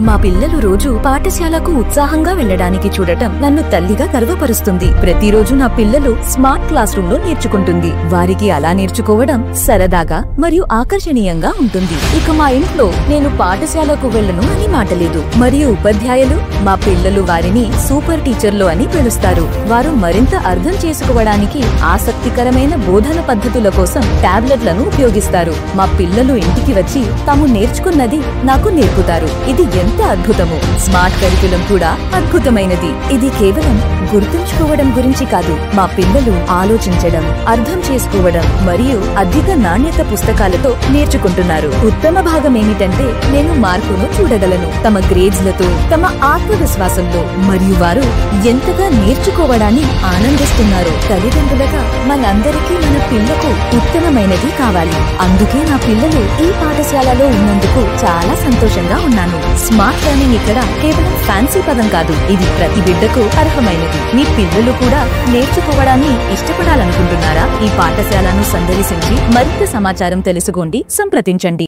మా పిల్లలు రోజు పాఠశాలకు ఉత్సాహంగా వెళ్లడానికి చూడటం నన్ను తల్లిగా గర్వపరుస్తుంది. ప్రతిరోజు నా పిల్లలు స్మార్ట్ క్లాస్ రూమ్ లో నేర్చుకుంటుంది. వారికి అలా నేర్చుకోవడం సరదాగా మరియు ఆకర్షణీయంగా ఉంటుంది. ఇక మా ఇంట్లో నేను పాఠశాలకు వెళ్ళను అని మాటలేదు. మరియు ఉపాధ్యాయులు మా పిల్లలు వారిని సూపర్ టీచర్లు అని పిలుస్తారు. వారు మరింత అర్థం చేసుకోవడానికి ఆసక్తికరమైన బోధన పద్ధతుల కోసం టాబ్లెట్లను ఉపయోగిస్తారు. మా పిల్లలు ఇంటికి వచ్చి తాము నేర్చుకున్నది నాకు నేర్పుతారు. ఇది ఎంత అద్భుతము! స్మార్ట్ కరికులం కూడా అద్భుతమైనది. ఇది కేవలం గుర్తుంచుకోవడం గురించి కాదు, మా పిల్లలు ఆలోచించడం, అర్థం చేసుకోవడం మరియు అధిక నాణ్యత పుస్తకాలతో నేర్చుకుంటున్నారు. ఉత్తమ భాగం ఏమిటంటే నేను మార్పును చూడగలను తమ గ్రేడ్స్లతో, తమ ఆత్మవిశ్వాసంలో, మరియు వారు ఎంతగా నేర్చుకోవడాన్ని ఆనందిస్తున్నారు. తల్లిదండ్రులుగా మనందరికీ మన పిల్లకు ఉత్తమమైనది కావాలి. అందుకే నా పిల్లలు ఈ పాఠశాలలో ఉన్నందుకు చాలా సంతోషంగా ఉన్నాను. స్మార్ట్ లెర్నింగ్ ఇక్కడ కేవలం ఫ్యాన్సీ పదం కాదు, ఇది ప్రతి బిడ్డకు అర్హమైనది. మీ పిల్లలు కూడా నేర్చుకోవడాన్ని ఇష్టపడాలనుకుంటున్నారా? ఈ పాఠశాలను సందర్శించి మరింత సమాచారం తెలుసుకోండి, సంప్రదించండి.